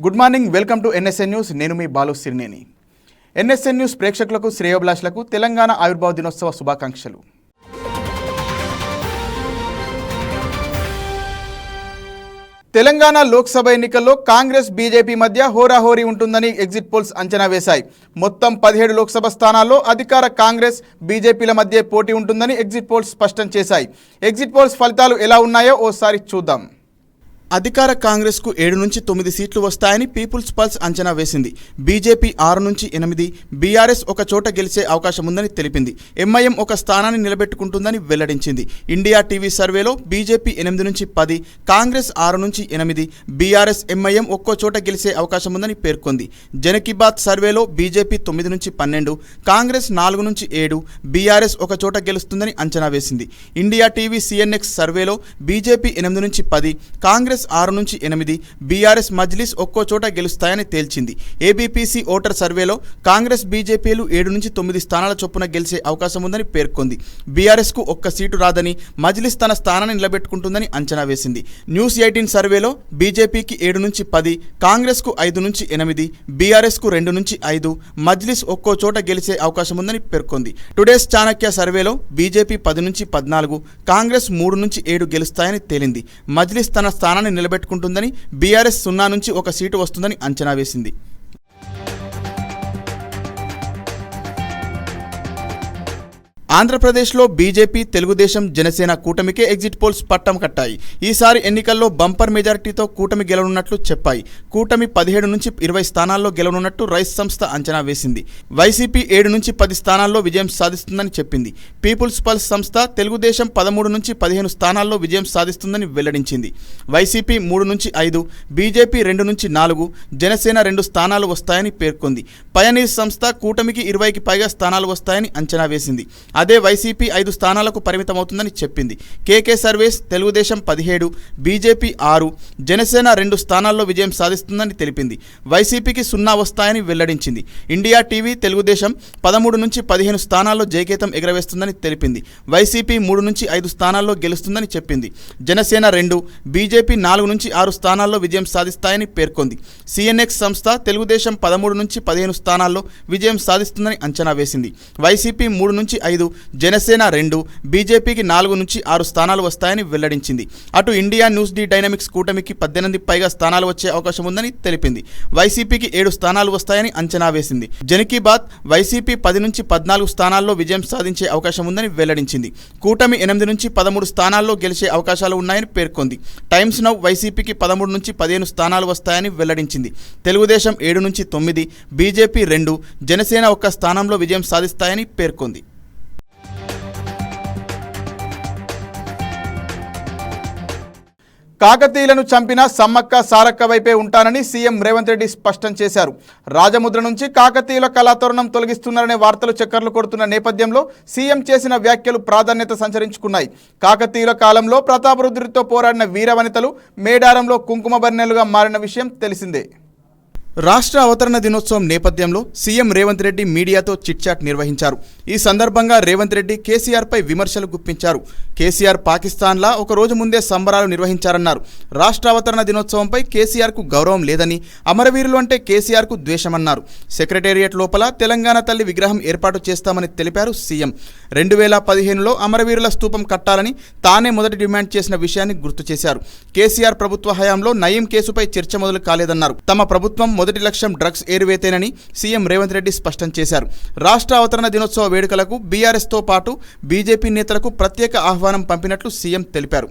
Good morning, welcome to NSN news. నేను మీ Balu సిర్నేని. NSN news ప్రేక్షకులకు, శ్రేయోభిలాషులకు తెలంగాణ ఆవిర్భావ దినోత్సవ శుభాకాంక్షలు. తెలంగాణ లోక్సభ ఎన్నికల్లో కాంగ్రెస్ బీజేపీ మధ్య హోరాహోరీ ఉంటుందని ఎగ్జిట్ పోల్స్ అంచనా వేశాయి. మొత్తం 17 లోక్సభ స్థానాల్లో అధికార కాంగ్రెస్ బీజేపీల మధ్య పోటీ ఉంటుందని ఎగ్జిట్ పోల్స్ స్పష్టం చేశాయి. ఎగ్జిట్ పోల్స్ ఫలితాలు ఎలా ఉన్నాయో ఓసారి చూద్దాం. అధికార కాంగ్రెస్కు 7 నుంచి 9 సీట్లు వస్తాయని పీపుల్స్ పల్స్ అంచనా వేసింది. బీజేపీ 6 నుంచి 8, బీఆర్ఎస్ ఒక చోట గెలిచే అవకాశం ఉందని తెలిపింది. ఎంఐఎం ఒక స్థానాన్ని నిలబెట్టుకుంటుందని వెల్లడించింది. ఇండియా టీవీ సర్వేలో బీజేపీ 8 నుంచి 10, కాంగ్రెస్ 6 నుంచి 8, బీఆర్ఎస్ ఎంఐఎం ఒక్కో చోట గెలిచే అవకాశం ఉందని పేర్కొంది. జన్ కీ బాత్ సర్వేలో బీజేపీ 9 నుంచి 12, కాంగ్రెస్ 4 నుంచి 7, బీఆర్ఎస్ ఒక చోట గెలుస్తుందని అంచనా వేసింది. ఇండియా టీవీ సిఎన్ఎక్స్ సర్వేలో బీజేపీ 8 నుంచి 10, కాంగ్రెస్ 6 నుంచి 8, బీఆర్ఎస్ మజ్లిస్ ఒక్కో చోట గెలుస్తాయని తేల్చింది. ఏబీపీసీ ఓటర్ సర్వేలో కాంగ్రెస్ బీజేపీలు 7 నుంచి 9 స్థానాల చొప్పున గెలిచే అవకాశం ఉందని పేర్కొంది. బీఆర్ఎస్కు ఒక్క సీటు రాదని, మజ్లిస్ తన స్థానాన్ని నిలబెట్టుకుంటుందని అంచనా వేసింది. న్యూస్ 18 సర్వేలో బీజేపీకి 7 నుంచి 10, కాంగ్రెస్కు 5 నుంచి 8, బీఆర్ఎస్కు 2 నుంచి 5, మజ్లిస్ ఒక్కో చోట గెలిచే అవకాశం ఉందని పేర్కొంది. టుడేస్ చాణక్య సర్వేలో బీజేపీ 10 నుంచి 14, కాంగ్రెస్ 3 నుంచి 7 గెలుస్తాయని తేలింది. మజ్లిస్ తన స్థానాన్ని నిలబెట్టుకుంటుందని, బీఆర్ఎస్ 0 నుంచి 1 సీటు వస్తుందని అంచనా వేసింది. ఆంధ్రప్రదేశ్లో బీజేపీ, తెలుగుదేశం, జనసేన కూటమికే ఎగ్జిట్ పోల్స్ పట్టం కట్టాయి. ఈసారి ఎన్నికల్లో బంపర్ మెజారిటీతో కూటమి గెలవనున్నట్లు చెప్పాయి. కూటమి 17 నుంచి 20 స్థానాల్లో గెలవనున్నట్టు రైస్ సంస్థ అంచనా వేసింది. వైసీపీ 7 నుంచి 10 స్థానాల్లో విజయం సాధిస్తుందని చెప్పింది. పీపుల్స్ పల్స్ సంస్థ తెలుగుదేశం 13 నుంచి 15 స్థానాల్లో విజయం సాధిస్తుందని వెల్లడించింది. వైసీపీ 3 నుంచి 5, బీజేపీ 2 నుంచి 4, జనసేన 2 స్థానాలు వస్తాయని పేర్కొంది. పయనీర్ సంస్థ కూటమికి 20కి పైగా స్థానాలు వస్తాయని అంచనా వేసింది. అదే వైసీపీ 5 స్థానాలకు పరిమితమవుతుందని చెప్పింది. కేకే సర్వేస్ తెలుగుదేశం 17, బీజేపీ 6, జనసేన 2 స్థానాల్లో విజయం సాధిస్తుందని తెలిపింది. వైసీపీకి 0 వస్తాయని వెల్లడించింది. ఇండియా టీవీ తెలుగుదేశం 13 నుంచి 15 స్థానాల్లో జయకేతం ఎగరవేస్తుందని తెలిపింది. వైసీపీ 3 నుంచి 5 స్థానాల్లో గెలుస్తుందని చెప్పింది. జనసేన 2, బీజేపీ 4 నుంచి 6 స్థానాల్లో విజయం సాధిస్తాయని పేర్కొంది. సిఎన్ఎక్స్ సంస్థ తెలుగుదేశం 13 నుంచి 15 స్థానాల్లో విజయం సాధిస్తుందని అంచనా వేసింది. వైసీపీ 3 నుంచి 5, జనసేన 2, బీజేపీకి 4 నుంచి 6 స్థానాలు వస్తాయని వెల్లడించింది. అటు ఇండియా న్యూస్ డి డైనమిక్స్ కూటమికి 18 పైగా స్థానాలు వచ్చే అవకాశం ఉందని తెలిపింది. వైసీపీకి 7 స్థానాలు వస్తాయని అంచనా వేసింది. జన్ కీ బాత్ వైసీపీ 10 నుంచి 14 స్థానాల్లో విజయం సాధించే అవకాశం ఉందని వెల్లడించింది. కూటమి 8 నుంచి 13 స్థానాల్లో గెలిచే అవకాశాలు ఉన్నాయని పేర్కొంది. టైమ్స్ నౌ వైసీపీకి 13 నుంచి 15 స్థానాలు వస్తాయని వెల్లడించింది. తెలుగుదేశం 7 నుంచి 9, బీజేపీ 2, జనసేన 1 స్థానంలో విజయం సాధిస్తాయని పేర్కొంది. కాకతీయులను చంపిన సమ్మక్క సారక్క వైపే ఉంటానని సీఎం రేవంత్ రెడ్డి స్పష్టం చేశారు. రాజముద్ర నుంచి కాకతీయుల కళాతోరణం తొలగిస్తున్నారనే వార్తలు చక్కర్లు కొడుతున్న నేపథ్యంలో సీఎం చేసిన వ్యాఖ్యలు ప్రాధాన్యత సంచరించుకున్నాయి. కాకతీయుల కాలంలో ప్రతాపరుద్రుడితో పోరాడిన వీరవనితలు మేడారంలో కుంకుమ బర్ణెలుగా మారిన విషయం తెలిసిందే. రాష్ట్ర అవతరణ దినోత్సవం నేపథ్యంలో సీఎం రేవంత్ రెడ్డి మీడియాతో చిట్చాట్ నిర్వహించారు. ఈ సందర్భంగా రేవంత్ రెడ్డి కేసీఆర్పై విమర్శలు గుప్పించారు. కేసీఆర్ పాకిస్తాన్లా ఒక రోజు ముందే సంబరాలు నిర్వహించారన్నారు. రాష్ట్ర అవతరణ దినోత్సవంపై కేసీఆర్కు గౌరవం లేదని, అమరవీరులు అంటే కేసీఆర్కు ద్వేషమన్నారు. సెక్రటేరియట్ లోపల తెలంగాణ తల్లి విగ్రహం ఏర్పాటు చేస్తామని తెలిపారు సీఎం. 2015లో అమరవీరుల స్తూపం కట్టాలని తానే మొదటి డిమాండ్ చేసిన విషయాన్ని గుర్తు చేశారు. కేసీఆర్ ప్రభుత్వ హయాంలో నయీం కేసుపై చర్చ మొదలు కాలేదన్నారు. తమ ప్రభుత్వం మొదటి లక్ష్యం డ్రగ్స్ ఏరువేతేనని సీఎం రేవంత్ రెడ్డి స్పష్టం చేశారు. రాష్ట్ర అవతరణ దినోత్సవ వేడుకలకు బీఆర్ఎస్తో పాటు బీజేపీ నేతలకు ప్రత్యేక ఆహ్వానం పంపినట్లు సీఎం తెలిపారు.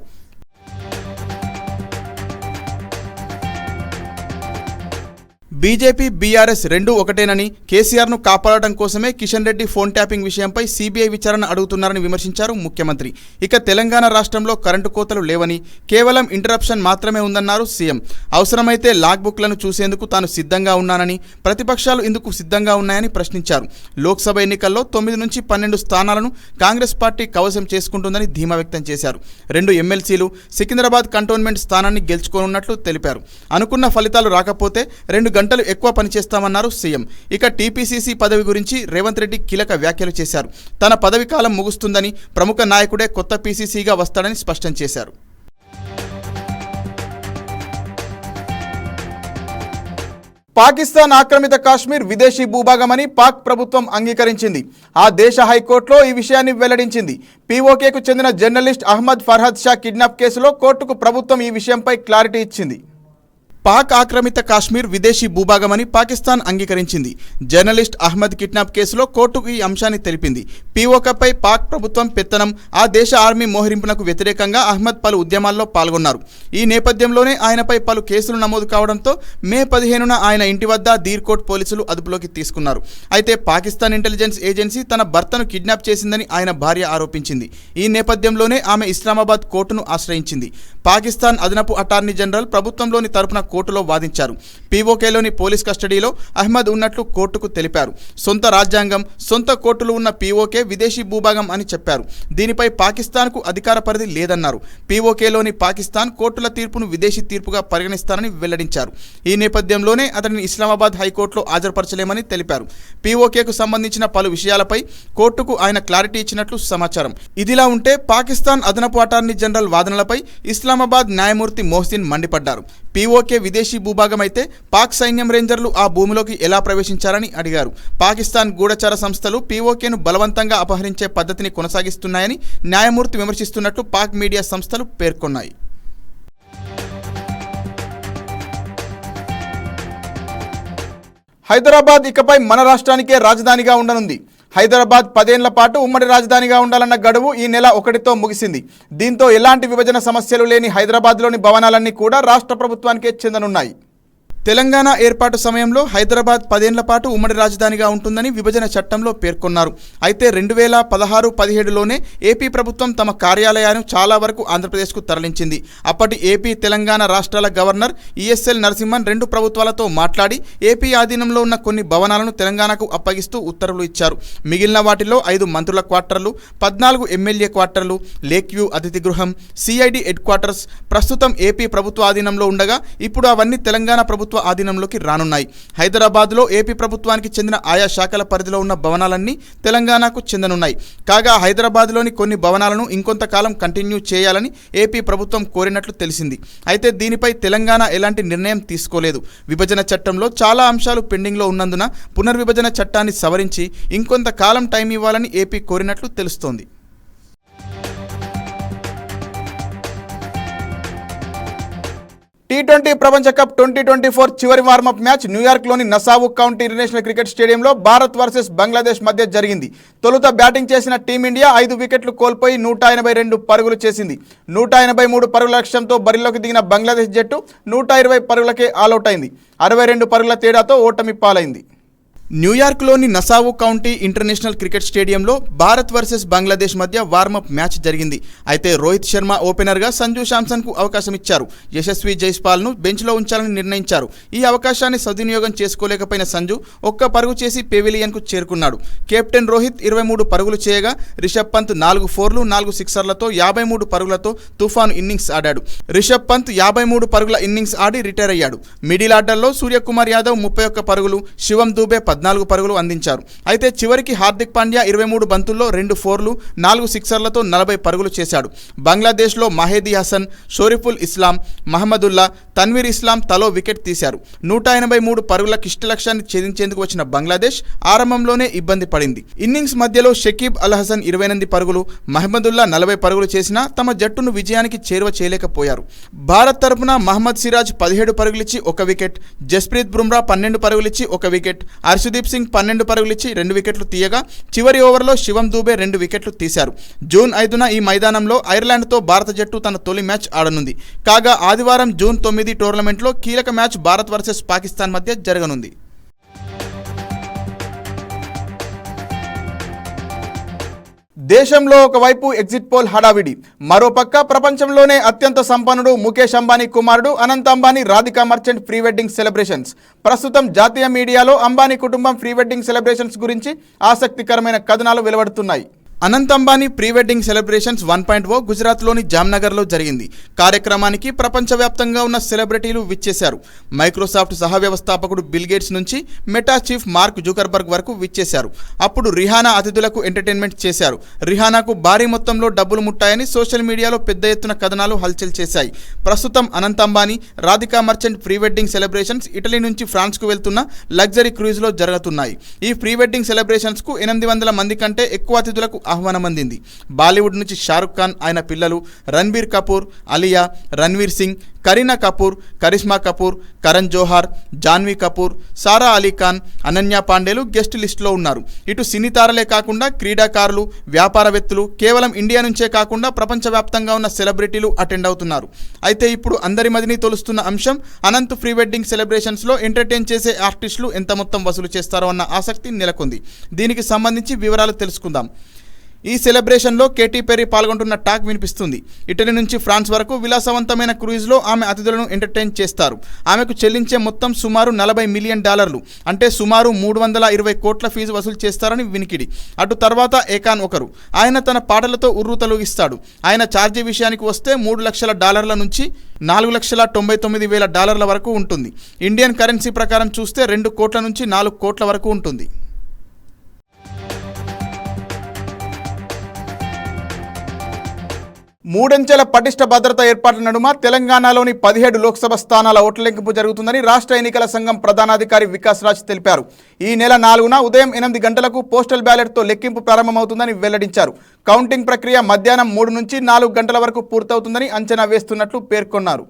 బీజేపీ, బీఆర్ఎస్ 2 ఒకటేనని, కేసీఆర్ను కాపాడటం కోసమే కిషన్ రెడ్డి ఫోన్ ట్యాపింగ్ విషయంపై సీబీఐ విచారణ అడుగుతున్నారని విమర్శించారు ముఖ్యమంత్రి. ఇక తెలంగాణ రాష్ట్రంలో కరెంటు కోతలు లేవని, కేవలం ఇంటరప్షన్ మాత్రమే ఉందన్నారు సీఎం. అవసరమైతే లాగ్ బుక్లను చూసేందుకు తాను సిద్ధంగా ఉన్నానని, ప్రతిపక్షాలు ఇందుకు సిద్ధంగా ఉన్నాయని ప్రశ్నించారు. లోక్సభ ఎన్నికల్లో 9 నుంచి 12 స్థానాలను కాంగ్రెస్ పార్టీ కవసం చేసుకుంటుందని ధీమా వ్యక్తం చేశారు. 2 ఎమ్మెల్సీలు సికింద్రాబాద్ కంటోన్మెంట్ స్థానాన్ని గెలుచుకోనున్నట్లు తెలిపారు. అనుకున్న ఫలితాలు రాకపోతే 2 గంటలు ఎక్కువ పనిచేస్తామన్నారు సీఎం. ఇక టీపీసీసీ పదవి గురించి రేవంత్ రెడ్డి కీలక వ్యాఖ్యలు చేశారు. తన పదవి కాలం ముగుస్తుందని, ప్రముఖ నాయకుడే కొత్త పీసీసీగా వస్తాడని స్పష్టం చేశారు. పాకిస్తాన్ ఆక్రమిత కాశ్మీర్ విదేశీ భూభాగమని పాక్ ప్రభుత్వం అంగీకరించింది. ఆ దేశ హైకోర్టులో ఈ విషయాన్ని వెల్లడించింది. పీఓకేకు చెందిన జర్నలిస్ట్ అహ్మద్ ఫర్హద్ షా కిడ్నాప్ కేసులో కోర్టుకు ప్రభుత్వం ఈ విషయంపై క్లారిటీ ఇచ్చింది. పాక్ ఆక్రమిత కాశ్మీర్ విదేశీ భూభాగమని పాకిస్తాన్ అంగీకరించింది. జర్నలిస్ట్ అహ్మద్ కిడ్నాప్ కేసులో కోర్టుకు ఈ అంశాన్ని తెలిపింది. పీఓకేపై పాక్ ప్రభుత్వం పెత్తనం, ఆ దేశ ఆర్మీ మోహరింపునకు వ్యతిరేకంగా అహ్మద్ పలు ఉద్యమాల్లో పాల్గొన్నారు. ఈ నేపథ్యంలోనే ఆయనపై పలు కేసులు నమోదు కావడంతో మే 15న ఆయన ఇంటి వద్ద దీర్కోట్ పోలీసులు అదుపులోకి తీసుకున్నారు. అయితే పాకిస్తాన్ ఇంటెలిజెన్స్ ఏజెన్సీ తన భర్తను కిడ్నాప్ చేసిందని ఆయన భార్య ఆరోపించింది. ఈ నేపథ్యంలోనే ఆమె ఇస్లామాబాద్ కోర్టును ఆశ్రయించింది. పాకిస్తాన్ అదనపు అటార్నీ జనరల్ ప్రభుత్వంలోని తరపున కోర్టులో వాదించారు. పీఓకేలోని పోలీస్ కస్టడీలో అహ్మద్ ఉన్నట్లు కోర్టుకు తెలిపారు. సొంత రాజ్యాంగం, సొంత కోర్టులు ఉన్న పీఓకే విదేశీ భూభాగం అని చెప్పారు. దీనిపై పాకిస్తాన్కు అధికార పరిధి లేదన్నారు. పీఓకేలోని పాకిస్తాన్ కోర్టుల తీర్పును విదేశీ తీర్పుగా పరిగణిస్తారని వెల్లడించారు. ఈ నేపథ్యంలోనే అతనిని ఇస్లామాబాద్ హైకోర్టులో హాజరుపరచలేమని తెలిపారు. పీఓకేకు సంబంధించిన పలు విషయాలపై కోర్టుకు ఆయన క్లారిటీ ఇచ్చినట్లు సమాచారం. ఇదిలా ఉంటే పాకిస్తాన్ అదనపు అటార్నీ జనరల్ వాదనలపై ఇస్లామాబాద్ న్యాయమూర్తి మోహసిన్ మండిపడ్డారు. పీఓకే విదేశీ భూభాగం అయితే పాక్ సైన్యం రేంజర్లు ఆ భూమిలోకి ఎలా ప్రవేశించారని అడిగారు. పాకిస్తాన్ గూఢచార సంస్థలు పీఓకేను బలవంతంగా అపహరించే పద్ధతిని కొనసాగిస్తున్నాయని న్యాయమూర్తి విమర్శిస్తున్నట్లు పాక్ మీడియా సంస్థలు పేర్కొన్నాయి. హైదరాబాద్ ఇకపై మన రాష్ట్రానికే రాజధానిగా ఉండనుంది. హైదరాబాద్ 10 ఏళ్ల పాటు ఉమ్మడి రాజధానిగా ఉండాలన్న గడువు ఈ నెల 1తో ముగిసింది. దీంతో ఎలాంటి విభజన సమస్యలు లేని హైదరాబాద్లోని భవనాలన్నీ కూడా రాష్ట్ర ప్రభుత్వానికే చెందనున్నాయి. తెలంగాణ ఏర్పాటు సమయంలో హైదరాబాద్ 10 ఏళ్ల పాటు ఉమ్మడి రాజధానిగా ఉంటుందని విభజన చట్టంలో పేర్కొన్నారు. అయితే 2016-17లోనే ఏపీ ప్రభుత్వం తమ కార్యాలయాన్ని చాలా వరకు ఆంధ్రప్రదేశ్కు తరలించింది. అప్పటి ఏపీ, తెలంగాణ రాష్ట్రాల గవర్నర్ ఈఎస్ఎల్ నరసింహన్ 2 ప్రభుత్వాలతో మాట్లాడి ఏపీ ఆధీనంలో ఉన్న కొన్ని భవనాలను తెలంగాణకు అప్పగిస్తూ ఉత్తర్వులు ఇచ్చారు. మిగిలిన వాటిలో 5 మంత్రుల క్వార్టర్లు, 14 ఎమ్మెల్యే క్వార్టర్లు, లేక్ వ్యూ అతిథి గృహం, సిఐడి హెడ్ క్వార్టర్స్ ప్రస్తుతం ఏపీ ప్రభుత్వ ఆధీనంలో ఉండగా ఇప్పుడు అవన్నీ తెలంగాణ ప్రభుత్వ ఆధీనంలోకి రానున్నాయి. హైదరాబాద్లో ఏపీ ప్రభుత్వానికి చెందిన ఆయా శాఖల పరిధిలో ఉన్న భవనాలన్నీ తెలంగాణకు చెందనున్నాయి. కాగా హైదరాబాద్లోని కొన్ని భవనాలను ఇంకొంతకాలం కంటిన్యూ చేయాలని ఏపీ ప్రభుత్వం కోరినట్లు తెలిసింది. అయితే దీనిపై తెలంగాణ ఎలాంటి నిర్ణయం తీసుకోలేదు. విభజన చట్టంలో చాలా అంశాలు పెండింగ్లో ఉన్నందున పునర్విభజన చట్టాన్ని సవరించి ఇంకొంతకాలం టైం ఇవ్వాలని ఏపీ కోరినట్లు తెలుస్తోంది. T20 ప్రపంచ కప్ 2024 చివరి వార్మప్ మ్యాచ్ న్యూయార్క్లోని నసావు కౌంటీ ఇంటర్నేషనల్ క్రికెట్ స్టేడియంలో భారత్ వర్సెస్ బంగ్లాదేశ్ మధ్య జరిగింది. తొలుత బ్యాటింగ్ చేసిన టీమిండియా 5 వికెట్లు కోల్పోయి 182 పరుగులు చేసింది. 183 పరుగుల లక్ష్యంతో బరిలోకి దిగిన బంగ్లాదేశ్ జట్టు 120 పరుగులకే ఆలౌట్ అయింది. 62 పరుగుల తేడాతో ఓటమి పాలైంది. న్యూయార్క్లోని నసావు కౌంటీ ఇంటర్నేషనల్ క్రికెట్ స్టేడియంలో భారత్ వర్సెస్ బంగ్లాదేశ్ మధ్య వార్మప్ మ్యాచ్ జరిగింది. అయితే రోహిత్ శర్మ ఓపెనర్గా సంజు శాంసన్కు అవకాశం ఇచ్చారు. యశస్వి జైస్పాల్ను బెంచ్లో ఉంచాలని నిర్ణయించారు. ఈ అవకాశాన్ని సద్వినియోగం చేసుకోలేకపోయిన సంజు ఒక్క పరుగు చేసి పెవిలియన్కు చేరుకున్నాడు. కెప్టెన్ రోహిత్ 23 పరుగులు చేయగా రిషబ్ పంత్ 4 ఫోర్లు 4 సిక్సర్లతో 53 పరుగులతో తుఫాను ఇన్నింగ్స్ ఆడాడు. రిషబ్ పంత్ 53 పరుగుల ఇన్నింగ్స్ ఆడి రిటైర్ అయ్యాడు. మిడిల్ ఆర్డర్లో సూర్యకుమార్ యాదవ్ 31 పరుగులు, శివం దూబే 14 పరుగులు అందించారు. అయితే చివరికి హార్దిక్ పాండ్యా 23 బంతుల్లో 2 ఫోర్లు 4 సిక్సర్లతో 40 పరుగులు చేశాడు. బంగ్లాదేశ్లో మహేదీ హసన్, షోరిఫుల్ ఇస్లాం, మహమ్మదుల్లా, తన్వీర్ ఇస్లాం తలో వికెట్ తీశారు. 183 పరుగుల కిష్ట లక్ష్యాన్ని ఛేదించేందుకు వచ్చిన బంగ్లాదేశ్ ఆరంభంలోనే ఇబ్బంది పడింది. ఇన్నింగ్స్ మధ్యలో షకీబ్ అల్ హసన్ 28 పరుగులు, మహమ్మదుల్లా 40 పరుగులు చేసినా తమ జట్టును విజయానికి చేరువ చేయలేకపోయారు. భారత్ తరపున మహమ్మద్ సిరాజ్ 17 పరుగులిచ్చి 1 వికెట్, జస్ప్రీత్ బుమ్రా 12 పరుగులిచ్చి 1 వికెట్, హర్షదీప్ సింగ్ 12 పరుగులిచ్చి 2 వికెట్లు తీయగా చివరి ఓవర్లో శివం దూబే 2 వికెట్లు తీశారు. జూన్ 5న ఈ మైదానంలో ఐర్లాండ్తో భారత జట్టు తన తొలి మ్యాచ్ ఆడనుంది. కాగా ఆదివారం జూన్ 9 టోర్నమెంట్లో కీలక మ్యాచ్ భారత్ వర్సెస్ పాకిస్తాన్ మధ్య జరగనుంది. దేశంలో ఒకవైపు ఎగ్జిట్ పోల్ హడావిడి, మరోపక్క ప్రపంచంలోనే అత్యంత సంపన్నుడు ముఖేష్ అంబానీ కుమారుడు Anant Ambani Radhika merchant pre wedding celebrations. ప్రస్తుతం జాతీయ మీడియాలో అంబానీ కుటుంబం ప్రీ వెడ్డింగ్ సెలబ్రేషన్స్ గురించి ఆసక్తికరమైన కథనాలు వెలువడుతున్నాయి. Anant Ambani pre wedding celebrations 1.0 గుజరాత్లోని జామ్నగర్లో జరిగింది. కార్యక్రమానికి ప్రపంచవ్యాప్తంగా ఉన్న సెలబ్రిటీలు విచ్చేశారు. మైక్రోసాఫ్ట్ సహ వ్యవస్థాపకుడు బిల్ గేట్స్ నుంచి మెటా చీఫ్ మార్క్ జుకర్బర్గ్ వరకు విచ్చేశారు. అప్పుడు రిహానా అతిథులకు ఎంటర్టైన్మెంట్ చేశారు. రిహానాకు భారీ మొత్తంలో డబ్బులు ముట్టాయని సోషల్ మీడియాలో పెద్ద ఎత్తున కథనాలు హల్చల్ చేశాయి. ప్రస్తుతం Anant Ambani, Radhika merchant pre wedding celebrations Italy నుంచి ఫ్రాన్స్కు వెళ్తున్న లగ్జరీ క్రూజ్లో జరుగుతున్నాయి. ఈ ప్రీ వెడ్డింగ్ సెలబ్రేషన్స్కు 800 మంది కంటే ఎక్కువ అతిథులకు ఆహ్వానం అందింది. బాలీవుడ్ నుంచి షారుఖ్ ఖాన్, ఆయన పిల్లలు రణబీర్ కపూర్, అలియా, రణ్వీర్ సింగ్, కరీనా కపూర్, కరిష్మా కపూర్, కరణ్ జోహార్, జాన్వీ కపూర్, సారా అలీ ఖాన్, అనన్య పాండేలు గెస్ట్ లిస్టులో ఉన్నారు. ఇటు సినీ తారలే కాకుండా క్రీడాకారులు, వ్యాపారవేత్తలు, కేవలం ఇండియా నుంచే కాకుండా ప్రపంచవ్యాప్తంగా ఉన్న సెలబ్రిటీలు అటెండ్ అవుతున్నారు. అయితే ఇప్పుడు అందరి మదిని తొలుస్తున్న అంశం అనంత్ ప్రీ వెడ్డింగ్ సెలబ్రేషన్స్లో ఎంటర్టైన్ చేసే ఆర్టిస్టులు ఎంత మొత్తం వసూలు చేస్తారో అన్న ఆసక్తి నెలకొంది. దీనికి సంబంధించి వివరాలు తెలుసుకుందాం. ఈ సెలబ్రేషన్లో కేటీ పెర్రీ పాల్గొంటున్న టాక్ వినిపిస్తుంది. ఇటలీ నుంచి ఫ్రాన్స్ వరకు విలాసవంతమైన క్రూజ్లో ఆమె అతిథులను ఎంటర్టైన్ చేస్తారు. ఆమెకు చెల్లించే మొత్తం సుమారు $40 మిలియన్, అంటే సుమారు 320 కోట్ల ఫీజు వసూలు చేస్తారని వినికిడి. అటు తర్వాత ఏకాన్ ఒకరు, ఆయన తన పాటలతో ఉర్రు తొలగిస్తాడు. ఆయన ఛార్జీ విషయానికి వస్తే $3 లక్షల నుంచి $4,99,000 వరకు ఉంటుంది. ఇండియన్ కరెన్సీ ప్రకారం చూస్తే 2 కోట్ల నుంచి 4 కోట్ల వరకు ఉంటుంది. మూడంచెల పటిష్ట భద్రత ఏర్పాట్ల నడుమ తెలంగాణలోని 17 లోక్సభ స్థానాల ఓట్ల లెక్కింపు జరుగుతుందని రాష్ట్ర ఎన్నికల సంఘం ప్రధానాధికారి వికాస్ రాజ్ తెలిపారు. ఈ నెల 4న ఉదయం 8 గంటలకు పోస్టల్ బ్యాలెట్తో లెక్కింపు ప్రారంభమవుతుందని వెల్లడించారు. కౌంటింగ్ ప్రక్రియ మధ్యాహ్నం 3 నుంచి 4 గంటల వరకు పూర్తవుతుందని అంచనా వేస్తున్నట్లు పేర్కొన్నారు.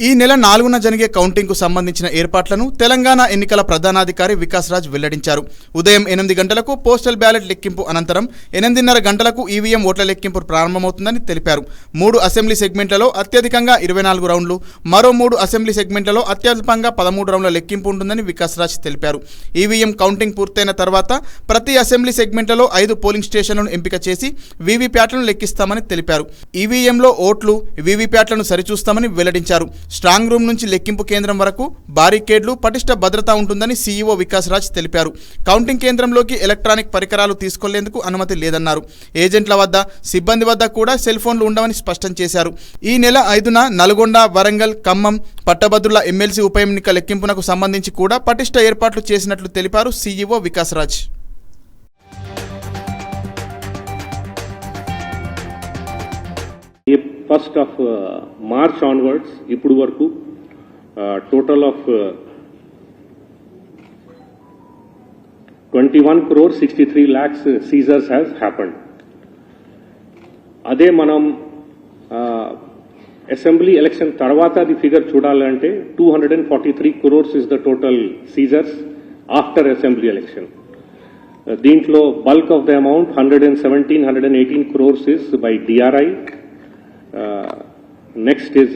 ఈ నెల 4న జరిగే కౌంటింగ్కు సంబంధించిన ఏర్పాట్లను తెలంగాణ ఎన్నికల ప్రధానాధికారి వికాస్ రాజ్ వెల్లడించారు. ఉదయం 8 గంటలకు పోస్టల్ బ్యాలెట్ లెక్కింపు అనంతరం 8:30 గంటలకు ఈవీఎం ఓట్ల లెక్కింపు ప్రారంభమవుతుందని తెలిపారు. 3 అసెంబ్లీ సెగ్మెంట్లలో అత్యధికంగా 24 రౌండ్లు, మరో 3 అసెంబ్లీ సెగ్మెంట్లలో అత్యల్పంగా 13 రౌండ్ల లెక్కింపు ఉంటుందని వికాస్ రాజ్ తెలిపారు. ఈవీఎం కౌంటింగ్ పూర్తయిన తర్వాత ప్రతి అసెంబ్లీ సెగ్మెంట్లలో 5 పోలింగ్ స్టేషన్లను ఎంపిక చేసి వీవీప్యాట్లను లెక్కిస్తామని తెలిపారు. ఈవీఎంలో ఓట్లు, వీవీప్యాట్లను సరిచూస్తామని వెల్లడించారు. స్ట్రాంగ్ రూమ్ నుంచి లెక్కింపు కేంద్రం వరకు బారికేడ్లు, పటిష్ట భద్రత ఉంటుందని సీఈఓ వికాస్ రాజ్ తెలిపారు. కౌంటింగ్ కేంద్రంలోకి ఎలక్ట్రానిక్ పరికరాలు తీసుకెళ్లేందుకు అనుమతి లేదన్నారు. ఏజెంట్ల వద్ద, సిబ్బంది వద్ద కూడా సెల్ ఫోన్లు ఉండవని స్పష్టం చేశారు. ఈ నెల 5న నల్గొండ, వరంగల్, ఖమ్మం, పట్టభద్రుల ఎమ్మెల్సీ ఉప ఎన్నిక లెక్కింపునకు సంబంధించి కూడా పటిష్ట ఏర్పాట్లు చేసినట్లు తెలిపారు CEO Vikas Raj. First of March onwards, ఇప్పుడు వరకు total of 21,63 lakhs seizures has happened. అదే మనం అసెంబ్లీ ఎలక్షన్ తర్వాత అది ఫిగర్ చూడాలంటే 243 crores is the total seizures after assembly election. దీంట్లో bulk of the amount 118 crores is by DRI. Next is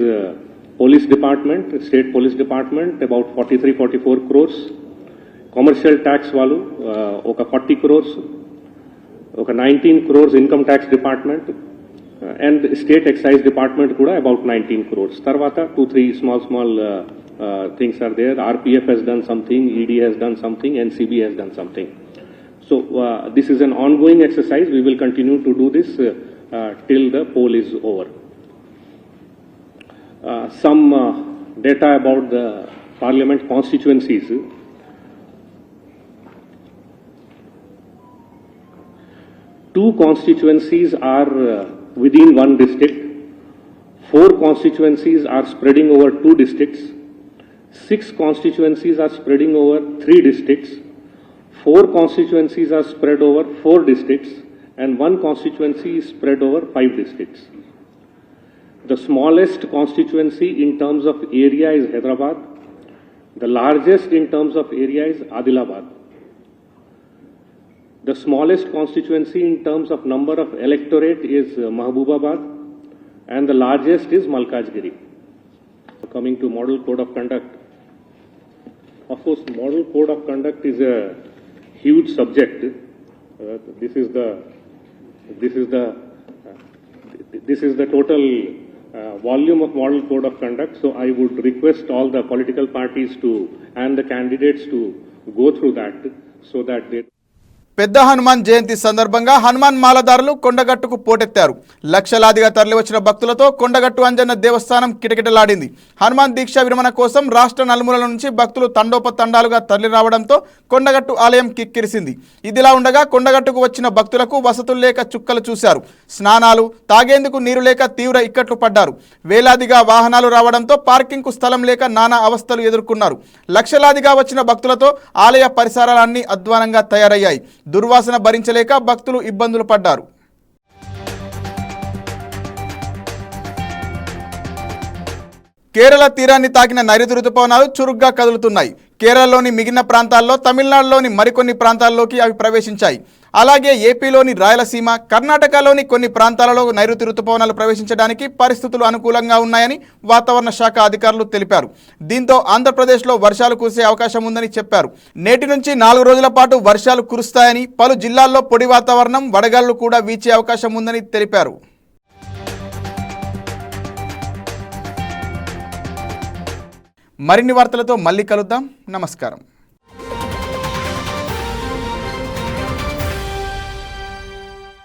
police department, state police department, about 43-44 crores. Commercial tax valu oka 40 crores, oka 19 crores income tax department, and state excise department kuda about 19 crores. Tarvata 2-3 small things are there. RPF has done something, ED has done something, NCB has done something. So this is an ongoing exercise. We will continue to do this till the poll is over. Some data about the parliament constituencies. Two constituencies are within one district. 4 constituencies are spreading over 2 districts. 6 constituencies are spreading over 3 districts. 4 constituencies are spread over 4 districts, and 1 constituency is spread over 5 districts. The smallest constituency in terms of area is Hyderabad. The largest in terms of area is Adilabad. The smallest constituency in terms of number of electorate is Mahbubabad, and the largest is Malkajgiri. Coming to Model Code of Conduct. Of course, Model Code of Conduct is a huge subject. This is the total volume of Model Code of Conduct. So I would request all the political parties to and the candidates to go through that so that they. పెద్ద హనుమాన్ జయంతి సందర్భంగా హనుమాన్ మాలదారులు కొండగట్టుకు పోటెత్తారు. లక్షలాదిగా తరలివచ్చిన భక్తులతో కొండగట్టు అంజన్న దేవస్థానం కిటకిటలాడింది. హనుమాన్ దీక్ష విరమణ కోసం రాష్ట్ర నలుమూలల నుంచి భక్తులు తండోపతండాలుగా తరలి రావడంతో కొండగట్టు ఆలయం కిక్కిరిసింది. ఇదిలా ఉండగా కొండగట్టుకు వచ్చిన భక్తులకు వసతులు లేక చుక్కలు చూశారు. స్నానాలు, తాగేందుకు నీరు లేక తీవ్ర ఇక్కట్లు పడ్డారు. వేలాదిగా వాహనాలు రావడంతో పార్కింగ్కు స్థలం లేక నానా అవస్థలు ఎదుర్కొన్నారు. లక్షలాదిగా వచ్చిన భక్తులతో ఆలయ పరిసరాలన్నీ అధ్వానంగా తయారయ్యాయి. దుర్వాసన భరించలేక భక్తులు ఇబ్బందులు పడ్డారు. కేరళ తీరాన్ని తాకిన నైరుతి రుతుపవనాలు చురుగ్గా కదులుతున్నాయి. కేరళలోని మిగిలిన ప్రాంతాల్లో, తమిళనాడులోని మరికొన్ని ప్రాంతాల్లోకి అవి ప్రవేశించాయి. అలాగే ఏపీలోని రాయలసీమ, కర్ణాటకలోని కొన్ని ప్రాంతాలలో నైరుతి రుతుపవనాలు ప్రవేశించడానికి పరిస్థితులు అనుకూలంగా ఉన్నాయని వాతావరణ శాఖ అధికారులు తెలిపారు. దీంతో ఆంధ్రప్రదేశ్లో వర్షాలు కురిసే అవకాశం ఉందని చెప్పారు. నేటి నుంచి 4 రోజుల పాటు వర్షాలు కురుస్తాయని, పలు జిల్లాల్లో పొడి వాతావరణం, వడగాళ్లు కూడా వీచే అవకాశం ఉందని తెలిపారు. మరిన్ని వార్తలతో మళ్ళీ కలుద్దాం. నమస్కారం.